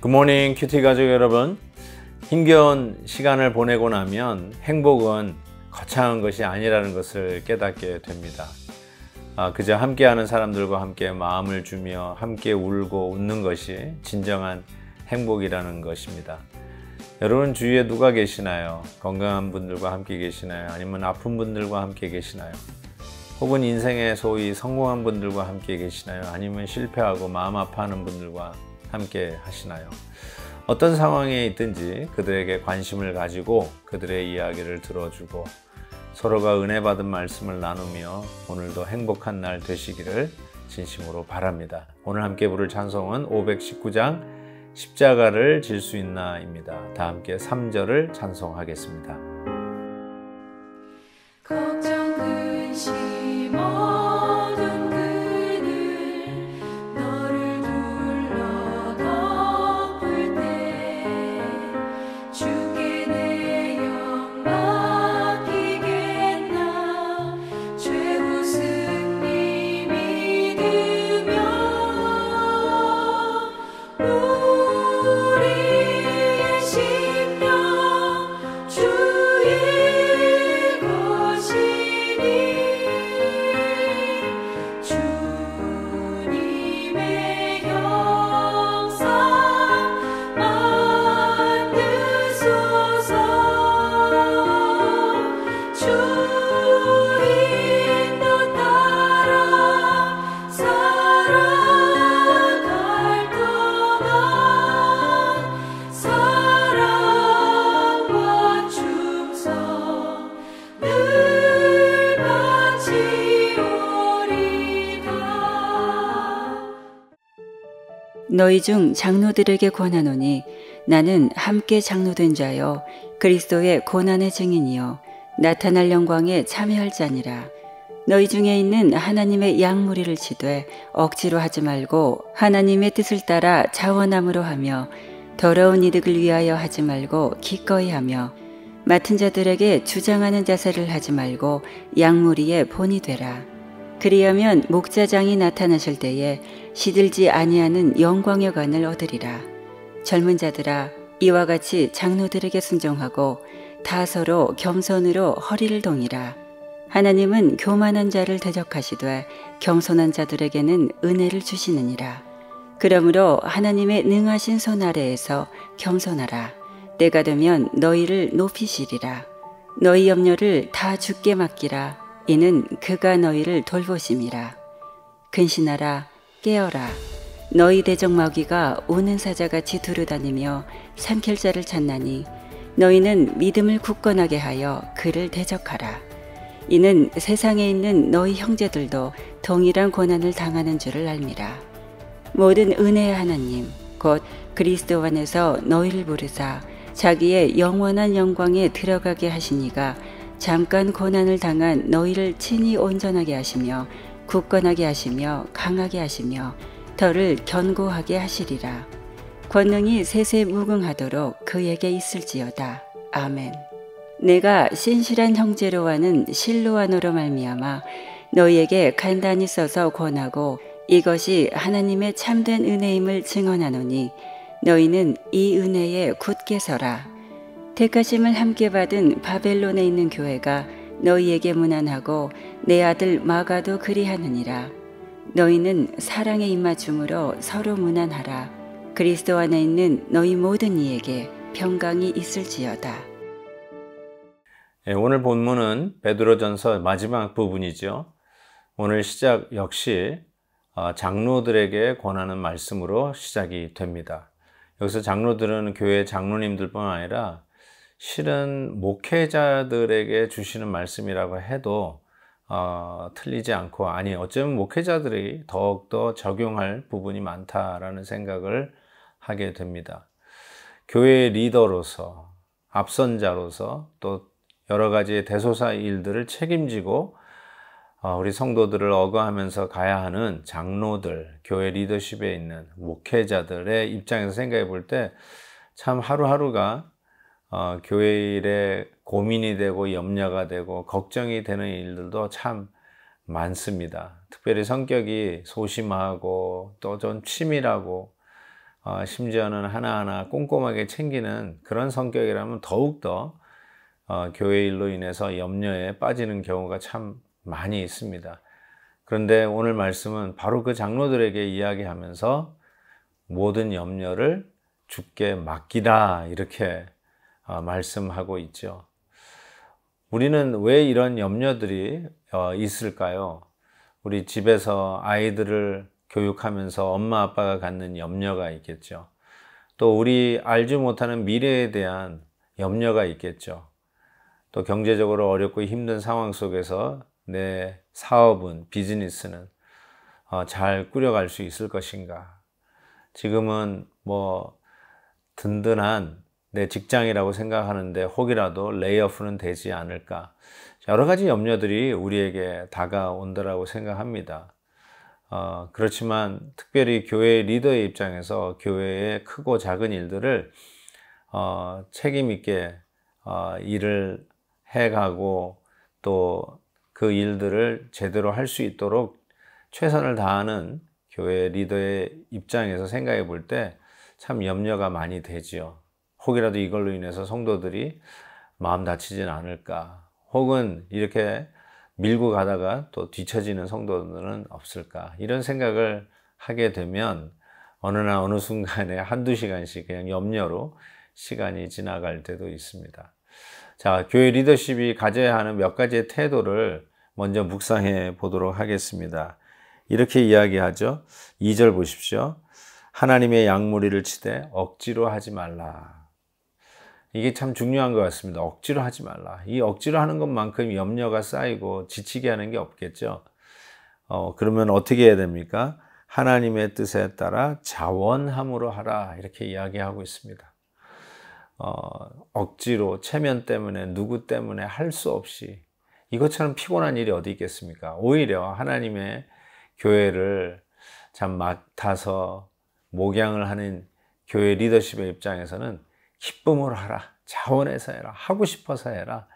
굿모닝 큐티 가족 여러분, 힘겨운 시간을 보내고 나면 행복은 거창한 것이 아니라는 것을 깨닫게 됩니다. 그저 함께하는 사람들과 함께 마음을 주며 함께 울고 웃는 것이 진정한 행복이라는 것입니다. 여러분 주위에 누가 계시나요? 건강한 분들과 함께 계시나요? 아니면 아픈 분들과 함께 계시나요? 혹은 인생에 소위 성공한 분들과 함께 계시나요? 아니면 실패하고 마음 아파하는 분들과 함께 하시나요? 어떤 상황에 있든지 그들에게 관심을 가지고 그들의 이야기를 들어주고 서로가 은혜 받은 말씀을 나누며 오늘도 행복한 날 되시기를 진심으로 바랍니다. 오늘 함께 부를 찬송은 519장 십자가를 질 수 있나입니다. 다 함께 3절을 찬송하겠습니다. 걱정 근심 어둠 그늘 너를 둘러 덮을 때 주께 내 영 맡기겠나 최후 승리 믿으며 우리의 심령 주의 것이니 주님의 형상 만드소서 주 인도 따라 살아갈 동안 사랑과 충성 늘 바치오리다. 너희 중 장로들에게 권하노니 나는 함께 장로된 자여 그리스도의 고난의 증인이요 나타날 영광에 참여할 자니라. 너희 중에 있는 하나님의 양무리를 치되 억지로 하지 말고 하나님의 뜻을 따라 자원함으로 하며 더러운 이득을 위하여 하지 말고 기꺼이 하며 맡은 자들에게 주장하는 자세를 하지 말고 양무리의 본이 되라. 그리하면 목자장이 나타나실 때에 시들지 아니하는 영광의 관을 얻으리라. 젊은 자들아 이와 같이 장로들에게 순종하고 다 서로 겸손으로 허리를 동이라. 하나님은 교만한 자를 대적하시되 겸손한 자들에게는 은혜를 주시느니라. 그러므로 하나님의 능하신 손 아래에서 겸손하라. 때가 되면 너희를 높이시리라. 너희 염려를 다 주께 맡기라. 이는 그가 너희를 돌보심이라. 근신하라 깨어라. 너희 대적 마귀가 오는 사자같이 두루다니며 삼킬 자를 찾나니 너희는 믿음을 굳건하게 하여 그를 대적하라. 이는 세상에 있는 너희 형제들도 동일한 고난을 당하는 줄을 알미라. 모든 은혜의 하나님 곧 그리스도 안에서 너희를 부르사 자기의 영원한 영광에 들어가게 하시니가 잠깐 고난을 당한 너희를 친히 온전하게 하시며 굳건하게 하시며 강하게 하시며 더를 견고하게 하시리라. 권능이 세세 무궁하도록 그에게 있을지어다. 아멘. 내가 신실한 형제로와는 실로아노로 말미암아 너희에게 간단히 써서 권하고 이것이 하나님의 참된 은혜임을 증언하노니 너희는 이 은혜에 굳게 서라. 택하심을 함께 받은 바벨론에 있는 교회가 너희에게 문안하고 내 아들 마가도 그리하느니라. 너희는 사랑에 입맞춤으로 서로 문안하라. 그리스도 안에 있는 너희 모든 이에게 평강이 있을지어다. 오늘 본문은 베드로전서 마지막 부분이죠. 오늘 시작 역시 장로들에게 권하는 말씀으로 시작이 됩니다. 여기서 장로들은 교회 장로님들뿐만 아니라 실은 목회자들에게 주시는 말씀이라고 해도 틀리지 않고, 아니 어쩌면 목회자들이 더욱더 적용할 부분이 많다라는 생각을 하게 됩니다. 교회의 리더로서, 앞선자로서 또 여러 가지 대소사 일들을 책임지고 우리 성도들을 어거하면서 가야 하는 장로들, 교회 리더십에 있는 목회자들의 입장에서 생각해 볼 때 참 하루하루가 교회 일에 고민이 되고 염려가 되고 걱정이 되는 일들도 참 많습니다. 특별히 성격이 소심하고 또 좀 치밀하고 심지어는 하나하나 꼼꼼하게 챙기는 그런 성격이라면 더욱더 교회 일로 인해서 염려에 빠지는 경우가 참 많이 있습니다. 그런데 오늘 말씀은 바로 그 장로들에게 이야기하면서 모든 염려를 주께 맡기라 이렇게 말씀하고 있죠. 우리는 왜 이런 염려들이 있을까요? 우리 집에서 아이들을 교육하면서 엄마 아빠가 갖는 염려가 있겠죠. 또 우리 알지 못하는 미래에 대한 염려가 있겠죠. 또 경제적으로 어렵고 힘든 상황 속에서 내 사업은, 비즈니스는 잘 꾸려갈 수 있을 것인가? 지금은 뭐 든든한 내 직장이라고 생각하는데 혹이라도 레이오프는 되지 않을까? 여러 가지 염려들이 우리에게 다가온다라고 생각합니다. 그렇지만 특별히 교회 리더의 입장에서 교회의 크고 작은 일들을 책임 있게 일을 해가고 또 그 일들을 제대로 할 수 있도록 최선을 다하는 교회 리더의 입장에서 생각해 볼 때 참 염려가 많이 되지요. 혹이라도 이걸로 인해서 성도들이 마음 다치진 않을까? 혹은 이렇게 밀고 가다가 또 뒤처지는 성도들은 없을까? 이런 생각을 하게 되면 어느 날 어느 순간에 한두 시간씩 그냥 염려로 시간이 지나갈 때도 있습니다. 자, 교회 리더십이 가져야 하는 몇 가지의 태도를 먼저 묵상해 보도록 하겠습니다. 이렇게 이야기하죠. 2절 보십시오. 하나님의 양무리를 치되 억지로 하지 말라. 이게 참 중요한 것 같습니다. 억지로 하지 말라. 이 억지로 하는 것만큼 염려가 쌓이고 지치게 하는 게 없겠죠. 그러면 어떻게 해야 됩니까? 하나님의 뜻에 따라 자원함으로 하라. 이렇게 이야기하고 있습니다. 억지로 체면 때문에 누구 때문에 할 수 없이 이것처럼 피곤한 일이 어디 있겠습니까? 오히려 하나님의 교회를 참 맡아서 목양을 하는 교회 리더십의 입장에서는 기쁨으로 하라, 자원해서 해라, 하고 싶어서 해라,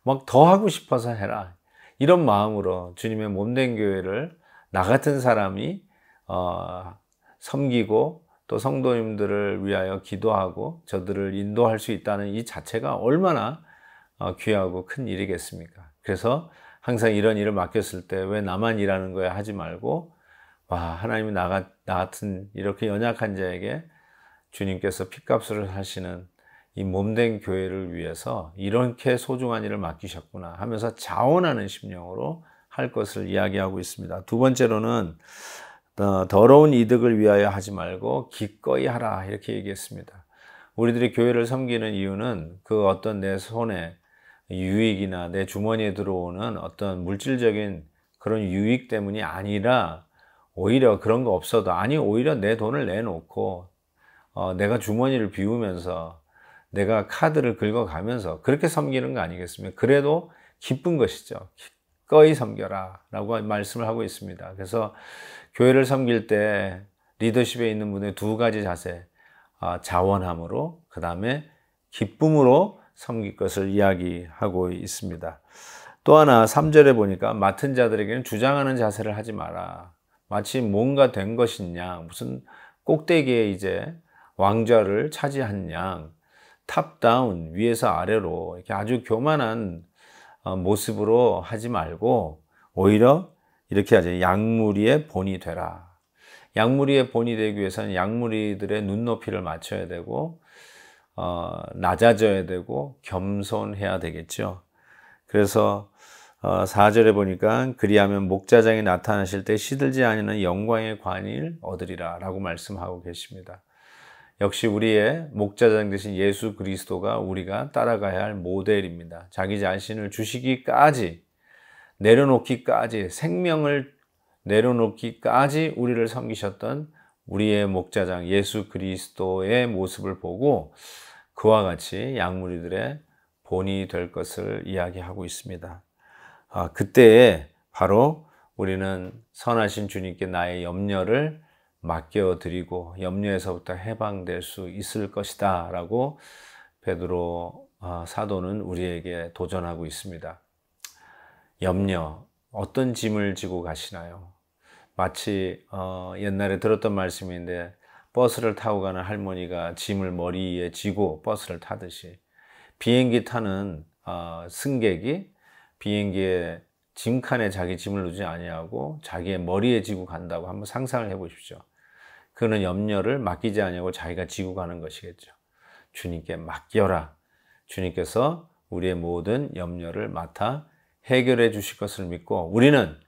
막 더 하고 싶어서 해라, 이런 마음으로 주님의 몸된 교회를 나 같은 사람이 섬기고 또 성도님들을 위하여 기도하고 저들을 인도할 수 있다는 이 자체가 얼마나 귀하고 큰 일이겠습니까? 그래서 항상 이런 일을 맡겼을 때 왜 나만 일하는 거야 하지 말고, 와, 하나님이 나 같은 이렇게 연약한 자에게 주님께서 핏값을 하시는 이 몸된 교회를 위해서 이렇게 소중한 일을 맡기셨구나 하면서 자원하는 심령으로 할 것을 이야기하고 있습니다. 두 번째로는 더러운 이득을 위하여 하지 말고 기꺼이 하라 이렇게 얘기했습니다. 우리들이 교회를 섬기는 이유는 그 어떤 내 손에 유익이나 내 주머니에 들어오는 어떤 물질적인 그런 유익 때문이 아니라 오히려 그런 거 없어도, 아니 오히려 내 돈을 내놓고 내가 주머니를 비우면서 내가 카드를 긁어가면서 그렇게 섬기는 거 아니겠습니까? 그래도 기쁜 것이죠. 기꺼이 섬겨라 라고 말씀을 하고 있습니다. 그래서 교회를 섬길 때 리더십에 있는 분의 두 가지 자세, 자원함으로 그 다음에 기쁨으로 섬길 것을 이야기하고 있습니다. 또 하나 3절에 보니까 맡은 자들에게는 주장하는 자세를 하지 마라. 마치 뭔가 된 것인 양, 무슨 꼭대기에 이제 왕좌를 차지한 양, 탑다운, 위에서 아래로 이렇게 아주 교만한 모습으로 하지 말고 오히려 이렇게 하죠. 양무리의 본이 되라. 양무리의 본이 되기 위해서는 양무리들의 눈높이를 맞춰야 되고 낮아져야 되고 겸손해야 되겠죠. 그래서 4절에 보니까 그리하면 목자장이 나타나실 때 시들지 아니하는 영광의 관을 얻으리라 라고 말씀하고 계십니다. 역시 우리의 목자장 되신 예수 그리스도가 우리가 따라가야 할 모델입니다. 자기 자신을 주시기까지, 내려놓기까지, 생명을 내려놓기까지 우리를 섬기셨던 우리의 목자장 예수 그리스도의 모습을 보고 그와 같이 양무리들의 본이 될 것을 이야기하고 있습니다. 그때에 바로 우리는 선하신 주님께 나의 염려를 맡겨드리고 염려에서부터 해방될 수 있을 것이다 라고 베드로 사도는 우리에게 도전하고 있습니다. 염려, 어떤 짐을 지고 가시나요? 마치 옛날에 들었던 말씀인데 버스를 타고 가는 할머니가 짐을 머리에 지고 버스를 타듯이 비행기 타는 승객이 비행기에 짐칸에 자기 짐을 놓지 아니하고 자기의 머리에 지고 간다고 한번 상상을 해 보십시오. 그는 염려를 맡기지 아니하고 자기가 지고 가는 것이겠죠. 주님께 맡겨라. 주님께서 우리의 모든 염려를 맡아 해결해 주실 것을 믿고 우리는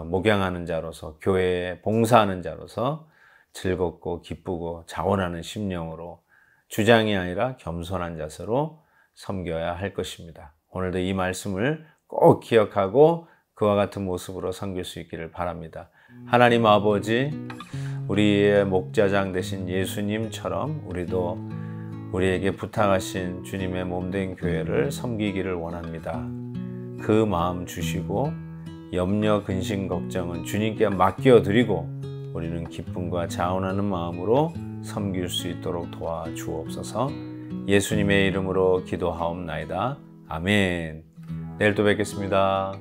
목양하는 자로서 교회에 봉사하는 자로서 즐겁고 기쁘고 자원하는 심령으로 주장이 아니라 겸손한 자세로 섬겨야 할 것입니다. 오늘도 이 말씀을 꼭 기억하고 그와 같은 모습으로 섬길 수 있기를 바랍니다. 하나님 아버지, 우리의 목자장 되신 예수님처럼 우리도 우리에게 부탁하신 주님의 몸된 교회를 섬기기를 원합니다. 그 마음 주시고 염려, 근심, 걱정은 주님께 맡겨드리고 우리는 기쁨과 자원하는 마음으로 섬길 수 있도록 도와주옵소서. 예수님의 이름으로 기도하옵나이다. 아멘. 내일 또 뵙겠습니다.